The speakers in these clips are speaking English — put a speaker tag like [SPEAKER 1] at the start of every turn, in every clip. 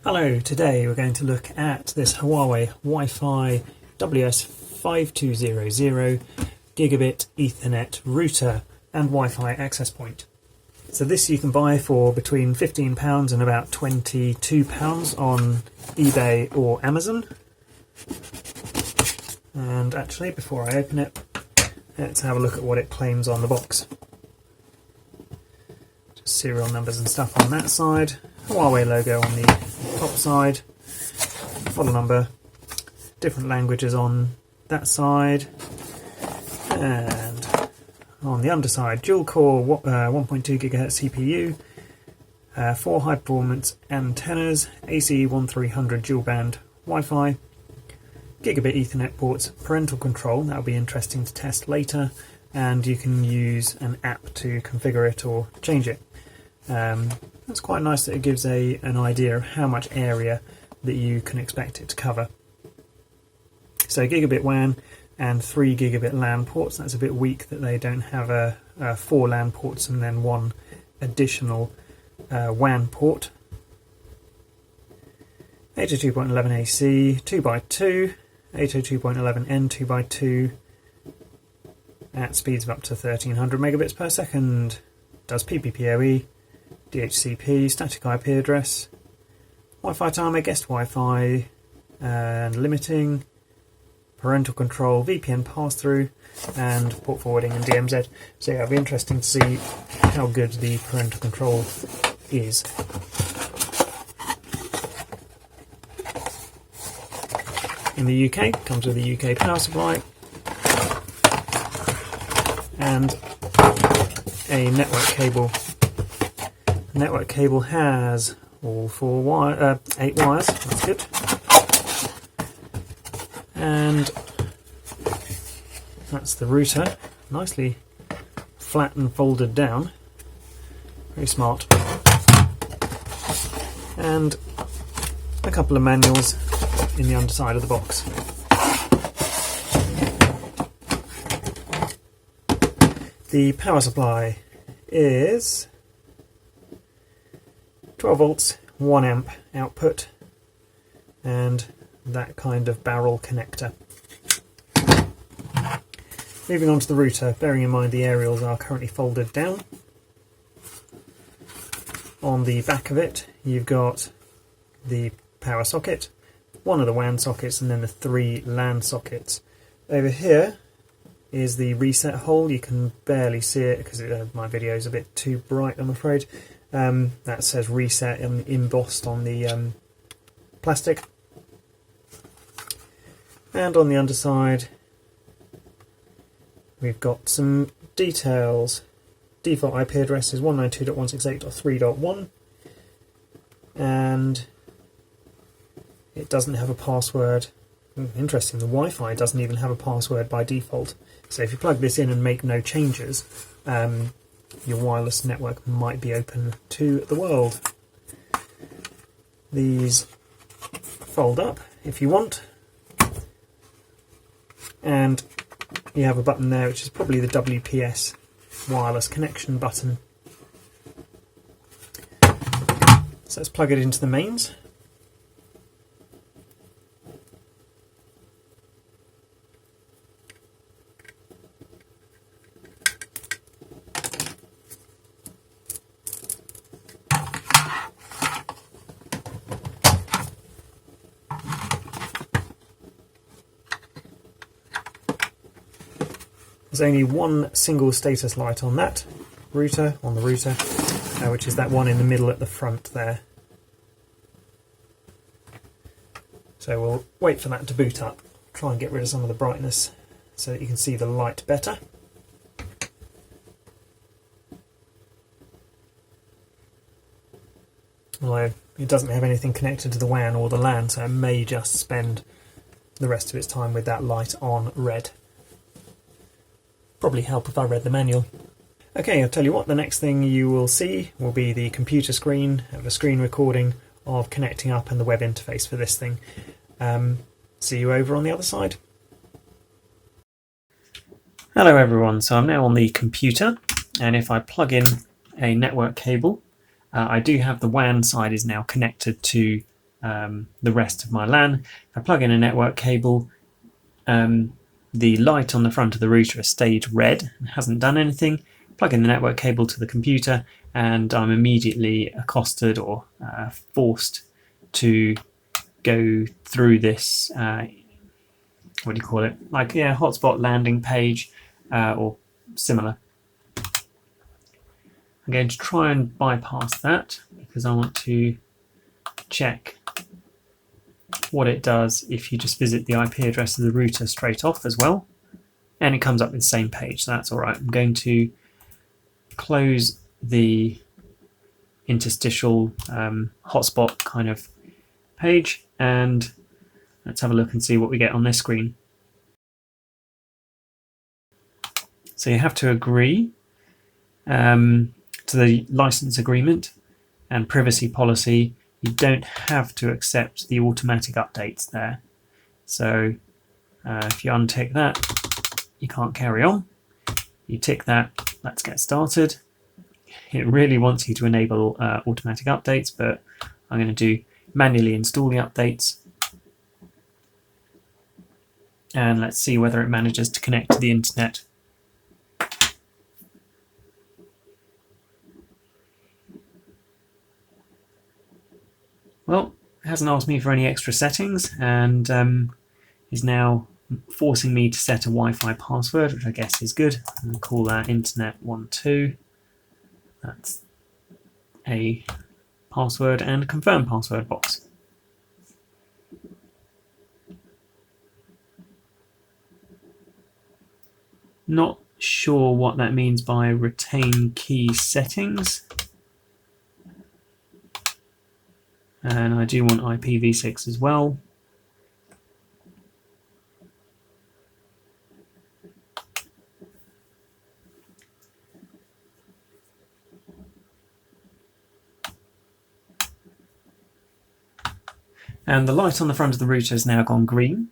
[SPEAKER 1] Hello, today we're going to look at this Huawei Wi-Fi WS5200 Gigabit Ethernet router and Wi-Fi access point. So this you can buy for between £15 and about £22 on eBay or Amazon. And actually, before I open it, let's have a look at what it claims on the box. Just serial numbers and stuff on that side. Huawei logo on the top side, model number, different languages on that side, and on the underside, dual core 1.2 GHz CPU, 4 high performance antennas, AC 1300 dual band Wi-Fi, Gigabit Ethernet ports, parental control, that'll be interesting to test later, and you can use an app to configure it or change it. It's quite nice that it gives an idea of how much area that you can expect it to cover. So gigabit WAN and 3 gigabit LAN ports. That's a bit weak that they don't have 4 LAN ports and then 1 additional WAN port. 802.11 AC 2x2, 802.11n 2x2 at speeds of up to 1300 megabits per second. Does PPPoE, DHCP, static IP address, Wi-Fi timer, guest Wi-Fi, and limiting, parental control, VPN pass-through, and port forwarding and DMZ. So yeah, it'll be interesting to see how good the parental control is. In the UK, it comes with a UK power supply and a network cable. Network cable has all 8 wires, that's good. And that's the router, nicely flat and folded down, very smart. And a couple of manuals in the underside of the box. The power supply is 12 volts, 1 amp output, and that kind of barrel connector. Moving on to the router, bearing in mind the aerials are currently folded down. On the back of it, you've got the power socket, one of the WAN sockets, and then the 3 LAN sockets. Over here is the reset hole. You can barely see it because my video is a bit too bright, I'm afraid. That says reset embossed on the plastic. And on the underside we've got some details. Default IP address is 192.168.3.1 and it doesn't have a password. Interesting, the Wi-Fi doesn't even have a password by default. So if you plug this in and make no changes, your wireless network might be open to the world. These fold up if you want, and you have a button there which is probably the WPS wireless connection button. So let's plug it into the mains. There's only one single status light on that router, which is that one in the middle at the front there. So we'll wait for that to boot up, try and get rid of some of the brightness so that you can see the light better. Although it doesn't have anything connected to the WAN or the LAN, so it may just spend the rest of its time with that light on red. Probably help if I read the manual. Okay, I'll tell you what, the next thing you will see will be the computer screen, of a screen recording of connecting up and the web interface for this thing. See you over on the other side. Hello everyone, so I'm now on the computer, and if I plug in a network cable, I do have the WAN side is now connected to the rest of my LAN. If I plug in a network cable, the light on the front of the router has stayed red and hasn't done anything. Plug in the network cable to the computer and I'm immediately accosted or forced to go through this, what do you call it, like hotspot landing page or similar. I'm going to try and bypass that because I want to check what it does if you just visit the IP address of the router straight off as well, and it comes up with the same page, so that's alright. I'm going to close the interstitial hotspot kind of page and let's have a look and see what we get on this screen. So you have to agree to the license agreement and privacy policy. You don't have to accept the automatic updates there. So if you untick that, you can't carry on. You tick that, let's get started. It really wants you to enable automatic updates, but I'm going to do manually install the updates. And let's see whether it manages to connect to the internet. Well, it hasn't asked me for any extra settings and is now forcing me to set a Wi-Fi password, which I guess is good. I'll call that internet12. That's a password and confirm password box. Not sure what that means by retain key settings. And I do want IPv6 as well. And the light on the front of the router has now gone green.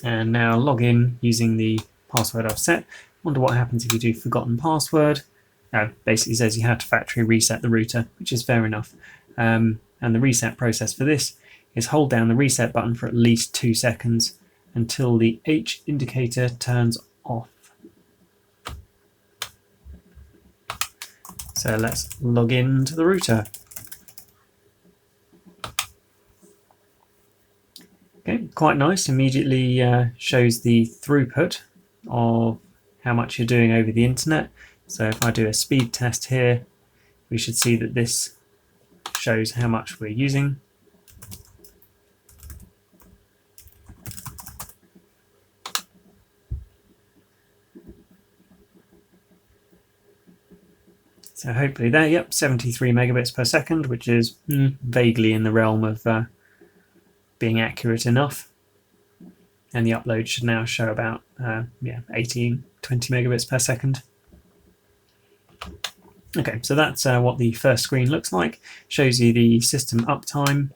[SPEAKER 1] And now log in using the password I've set. Wonder what happens if you do forgotten password. Basically says you have to factory reset the router, which is fair enough. And the reset process for this is hold down the reset button for at least 2 seconds until the H indicator turns off. So let's log in to the router. Okay, quite nice. Immediately shows the throughput of how much you're doing over the internet. So if I do a speed test here, we should see that this shows how much we're using. So hopefully there, yep, 73 megabits per second, which is vaguely in the realm of being accurate enough. And the upload should now show about 20 megabits per second. Okay, so that's what the first screen looks like. Shows you the system uptime,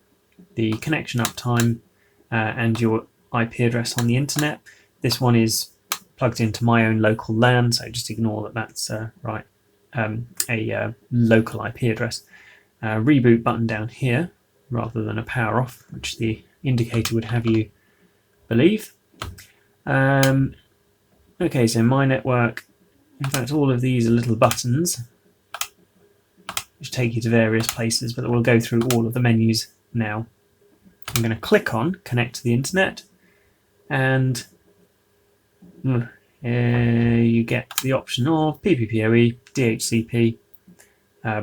[SPEAKER 1] the connection uptime, and your IP address on the internet. This one is plugged into my own local LAN, so just ignore that that's a local IP address. Reboot button down here, rather than a power off, which the indicator would have you believe. Okay, so my network, in fact all of these are little buttons which take you to various places, but we'll go through all of the menus now. I'm going to click on connect to the internet and you get the option of PPPoE, DHCP,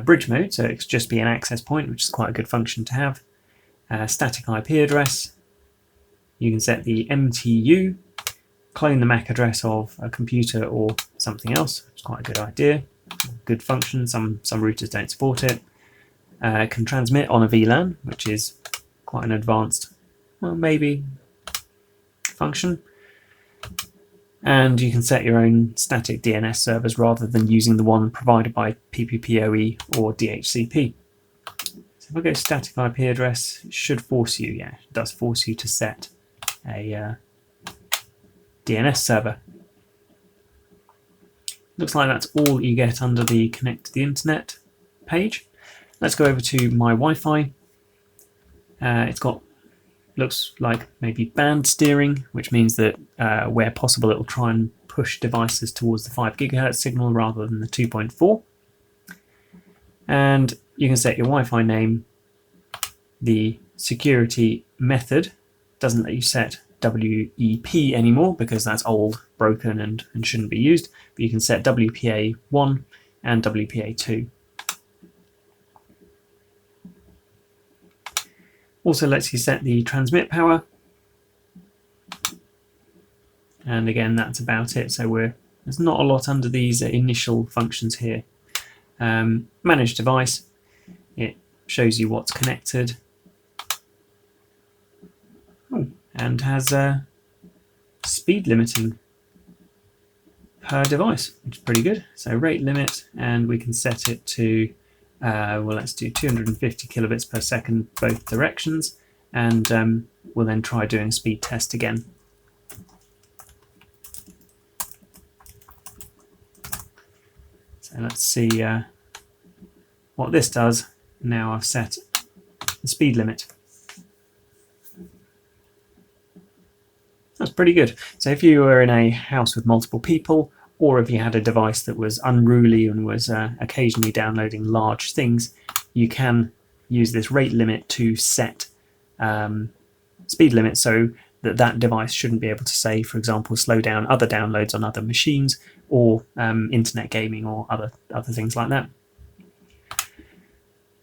[SPEAKER 1] bridge mode, so it's just be an access point, which is quite a good function to have. Static IP address. You can set the MTU, clone the MAC address of a computer or something else, which is quite a good idea. Good function. Some routers don't support it. Can transmit on a VLAN, which is quite an advanced, well, maybe function. And you can set your own static DNS servers rather than using the one provided by PPPoE or DHCP. So if I go static IP address, it should force you, yeah, it does force you to set a DNS server. Looks like that's all you get under the Connect to the Internet page. Let's go over to my Wi-Fi. It's got, looks like maybe band steering, which means that where possible it will try and push devices towards the 5 GHz signal rather than the 2.4. And you can set your Wi-Fi name. The security method doesn't let you set WEP anymore because that's old, broken, and shouldn't be used. But you can set WPA1 and WPA2. Also lets you set the transmit power. And again, that's about it. So there's not a lot under these initial functions here. Manage device. It shows you what's connected. And has speed limiting per device, which is pretty good. So rate limit, and we can set it to, well, let's do 250 kilobits per second both directions, and we'll then try doing a speed test again. So let's see what this does. Now I've set the speed limit. That's pretty good. So if you were in a house with multiple people, or if you had a device that was unruly and was occasionally downloading large things, you can use this rate limit to set speed limit so that that device shouldn't be able to, say, for example, slow down other downloads on other machines, or internet gaming, or other things like that.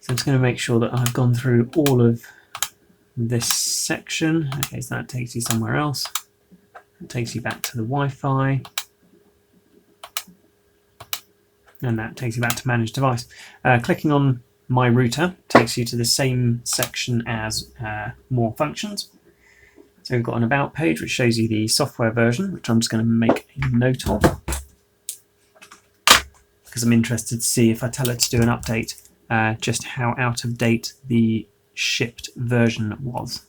[SPEAKER 1] So I'm just going to make sure that I've gone through all of this section. Okay, so that takes you somewhere else. It takes you back to the Wi-Fi, and that takes you back to manage device. Clicking on my router takes you to the same section as more functions. So we've got an about page which shows you the software version, which I'm just going to make a note of because I'm interested to see if I tell it to do an update, just how out of date the shipped version was.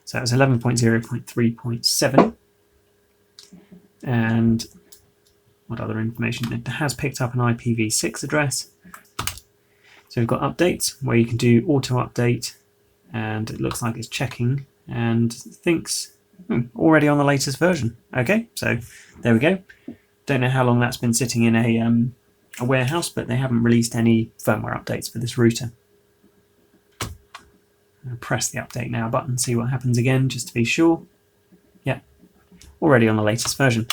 [SPEAKER 1] So it was 11.0.3.7, and what other information? It has picked up an IPv6 address. So we've got updates where you can do auto update, and it looks like it's checking and thinks already on the latest version. Okay, so there we go. Don't know how long that's been sitting in a warehouse, but they haven't released any firmware updates for this router. I'll press the update now button, see what happens again, just to be sure. Yeah, already on the latest version.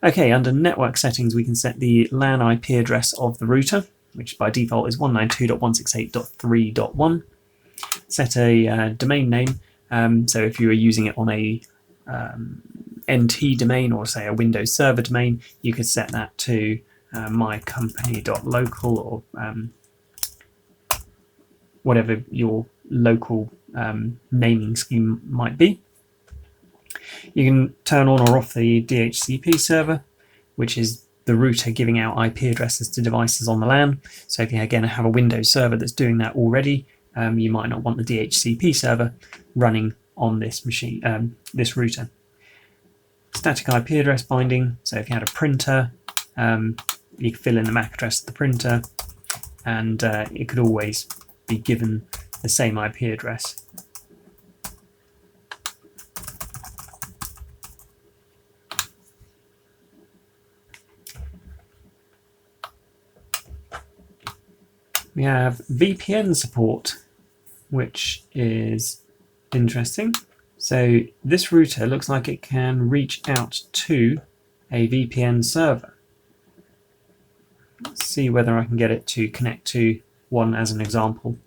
[SPEAKER 1] Okay, under network settings, we can set the LAN IP address of the router, which by default is 192.168.3.1. Set a domain name, so if you are using it on a NT domain, or say a Windows Server domain, you could set that to mycompany.local, or whatever your local naming scheme might be. You can turn on or off the DHCP server, which is the router giving out IP addresses to devices on the LAN. So if you again have a Windows server that's doing that already, you might not want the DHCP server running on this machine, this router. Static IP address binding. So if you had a printer, you could fill in the MAC address of the printer, and it could always be given the same IP address. We have VPN support, which is interesting. So this router looks like it can reach out to a VPN server. Let's see whether I can get it to connect to one as an example.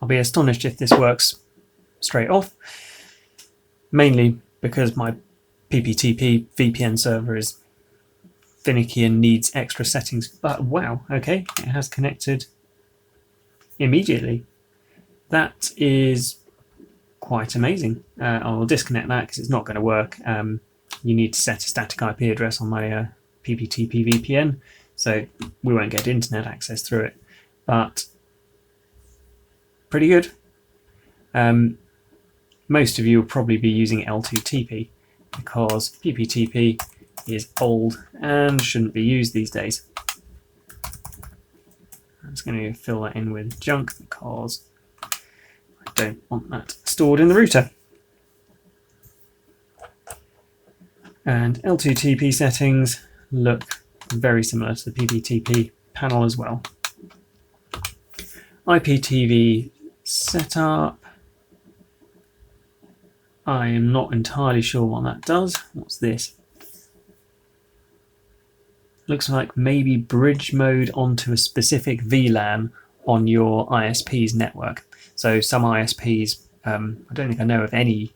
[SPEAKER 1] I'll be astonished if this works straight off, mainly because my PPTP VPN server is finicky and needs extra settings. But wow, okay, it has connected immediately. That is quite amazing. I will disconnect that because it's not going to work. You need to set a static IP address on my PPTP VPN, so we won't get internet access through it. But pretty good. Most of you will probably be using L2TP because PPTP is old and shouldn't be used these days. I'm just going to fill that in with junk because I don't want that stored in the router. And L2TP settings look very similar to the PPTP panel as well. IPTV setup. I am not entirely sure what that does. What's this? Looks like maybe bridge mode onto a specific VLAN on your ISP's network. So some ISPs, I don't think I know of any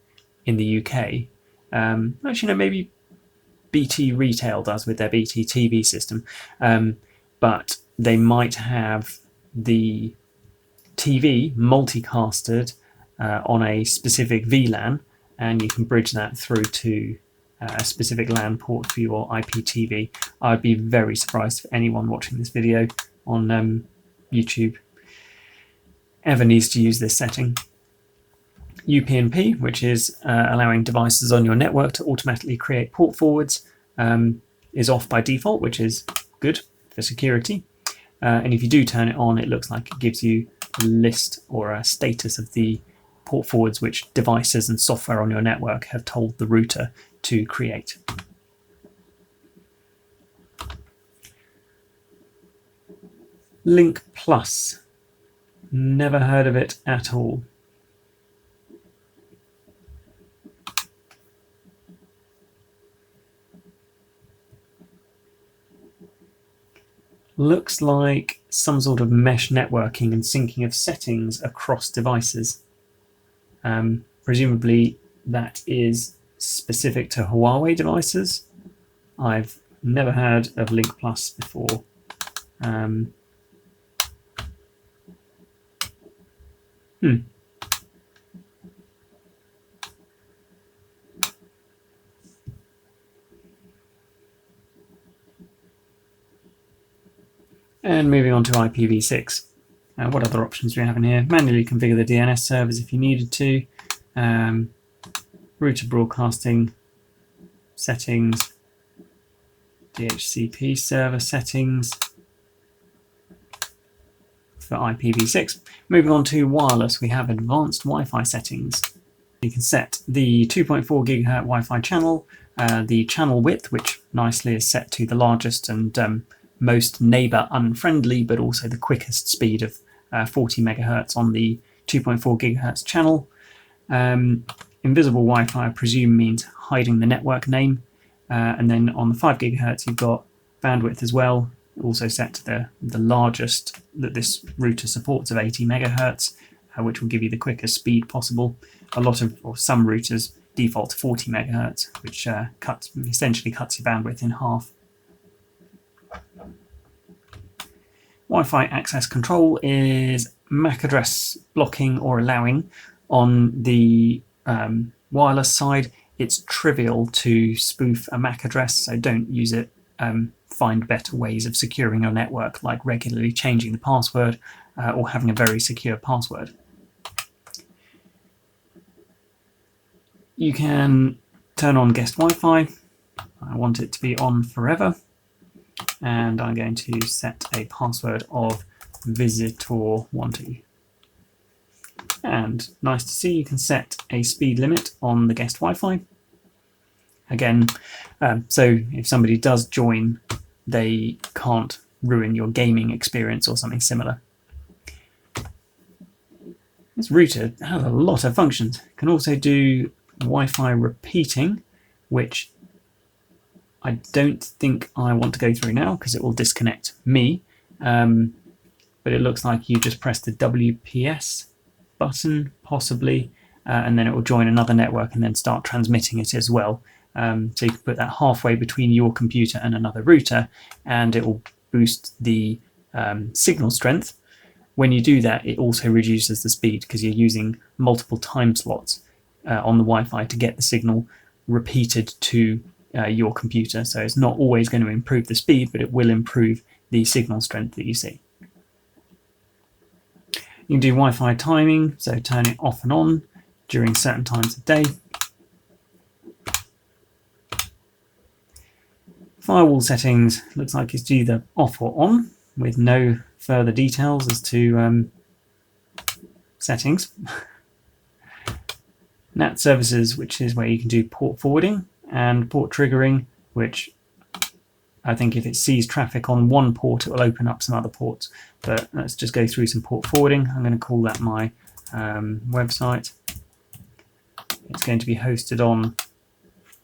[SPEAKER 1] in the UK. Actually, no, maybe BT Retail does with their BT TV system. But they might have the TV multicasted on a specific VLAN, and you can bridge that through to a specific LAN port for your IPTV. I'd be very surprised if anyone watching this video on YouTube ever needs to use this setting. UPnP, which is allowing devices on your network to automatically create port forwards, is off by default, which is good for security. And if you do turn it on, it looks like it gives you a list or a status of the port forwards which devices and software on your network have told the router to create. Link Plus. Never heard of it at all. Looks like some sort of mesh networking and syncing of settings across devices. Presumably that is specific to Huawei devices. I've never heard of Link Plus before. And moving on to IPv6. What other options do we have in here? Manually configure the DNS servers if you needed to. Router broadcasting settings. DHCP server settings for IPv6. Moving on to wireless, we have advanced Wi-Fi settings. You can set the 2.4 GHz Wi-Fi channel, the channel width, which nicely is set to the largest and most neighbor unfriendly, but also the quickest speed of 40 MHz on the 2.4 GHz channel. Invisible Wi-Fi, I presume, means hiding the network name. And then on the 5 GHz, you've got bandwidth as well, also set to the largest that this router supports of 80 MHz, which will give you the quickest speed possible. Some routers default to 40 MHz, which essentially cuts your bandwidth in half. Wi-Fi access control is MAC address blocking or allowing. On the wireless side, it's trivial to spoof a MAC address, so don't use it. Find better ways of securing your network, like regularly changing the password or having a very secure password. You can turn on guest Wi-Fi. I want it to be on forever. And I'm going to set a password of visitor12. And nice to see, you can set a speed limit on the guest Wi-Fi. Again, so if somebody does join, they can't ruin your gaming experience or something similar. This router has a lot of functions. It can also do Wi-Fi repeating, which I don't think I want to go through now because it will disconnect me. But it looks like you just press the WPS button, possibly, and then it will join another network and then start transmitting it as well. So you can put that halfway between your computer and another router, and it will boost the signal strength. When you do that, it also reduces the speed because you're using multiple time slots on the Wi-Fi to get the signal repeated to your computer. So it's not always going to improve the speed, but it will improve the signal strength that you see. You can do Wi-Fi timing, so turn it off and on during certain times of day. Firewall settings, looks like it's either off or on, with no further details as to settings. NAT services, which is where you can do port forwarding, and port triggering, which I think if it sees traffic on one port, it will open up some other ports. But let's just go through some port forwarding. I'm going to call that my website. It's going to be hosted on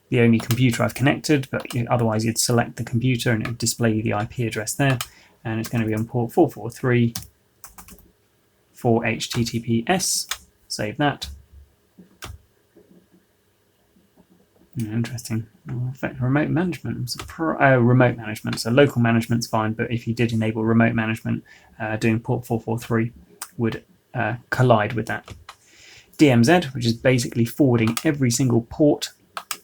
[SPEAKER 1] the only computer I've connected, but otherwise you'd select the computer and it would display the IP address there. And it's going to be on port 443 for HTTPS. Save that. Interesting. Affect remote management. Remote management. So local management's fine, but if you did enable remote management, doing port 443 would collide with that. DMZ, which is basically forwarding every single port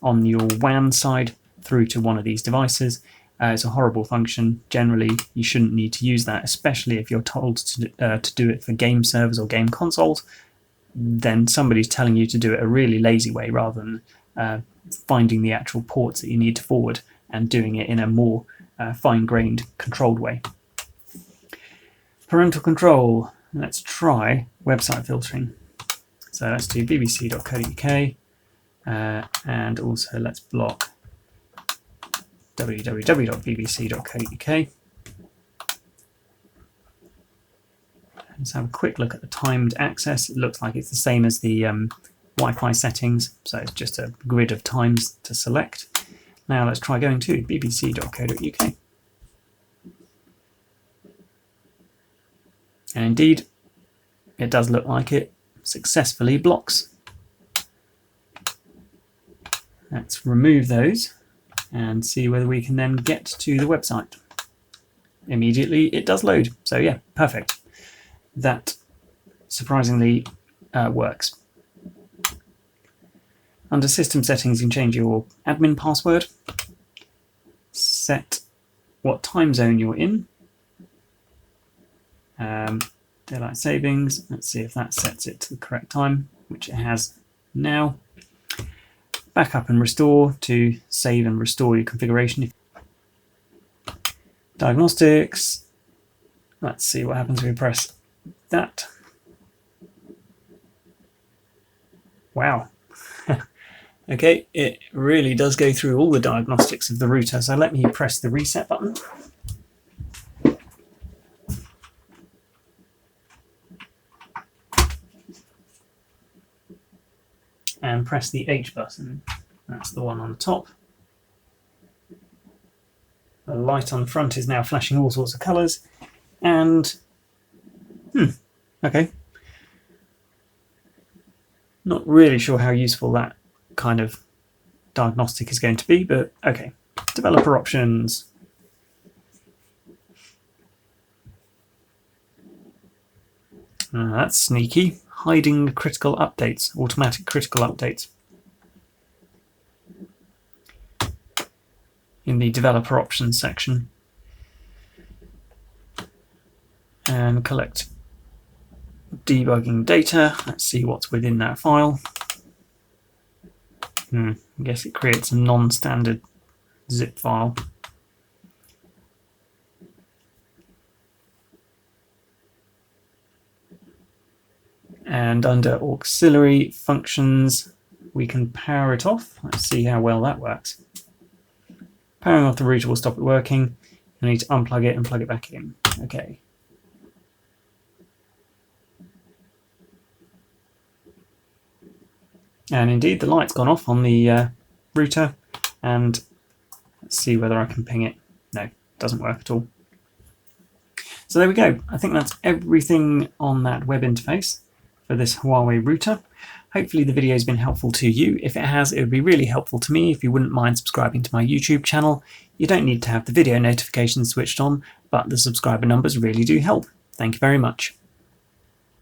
[SPEAKER 1] on your WAN side through to one of these devices. It's a horrible function. Generally, you shouldn't need to use that, especially if you're told to do it for game servers or game consoles. Then somebody's telling you to do it a really lazy way rather than finding the actual ports that you need to forward and doing it in a more fine-grained, controlled way. Parental control. Let's try website filtering. So let's do bbc.co.uk and also let's block www.bbc.co.uk. Let's have a quick look at the timed access. It looks like it's the same as the Wi-Fi settings, so it's just a grid of times to select. Now let's try going to bbc.co.uk. And indeed, it does look like it successfully blocks. Let's remove those and see whether we can then get to the website. Immediately it does load, so yeah, perfect. That surprisingly works. Under system settings, you can change your admin password, set what time zone you're in, daylight savings. Let's see if that sets it to the correct time, which it has now. Backup and restore to save and restore your configuration. Diagnostics. Let's see what happens if we press that. Wow. Okay, it really does go through all the diagnostics of the router, so let me press the reset button. And press the H button. That's the one on the top. The light on the front is now flashing all sorts of colours. And, okay. Not really sure how useful that kind of diagnostic is going to be, but okay. Developer options. That's sneaky. Hiding critical updates, automatic critical updates. In the developer options section. And collect debugging data. Let's see what's within that file. I guess it creates a non-standard zip file. And under auxiliary functions, we can power it off. Let's see how well that works. Powering off the router will stop it working. You need to unplug it and plug it back in. Okay. And indeed, the light's gone off on the router. And let's see whether I can ping it. No, it doesn't work at all. So there we go. I think that's everything on that web interface for this Huawei router. Hopefully the video has been helpful to you. If it has, it would be really helpful to me if you wouldn't mind subscribing to my YouTube channel. You don't need to have the video notifications switched on, but the subscriber numbers really do help. Thank you very much.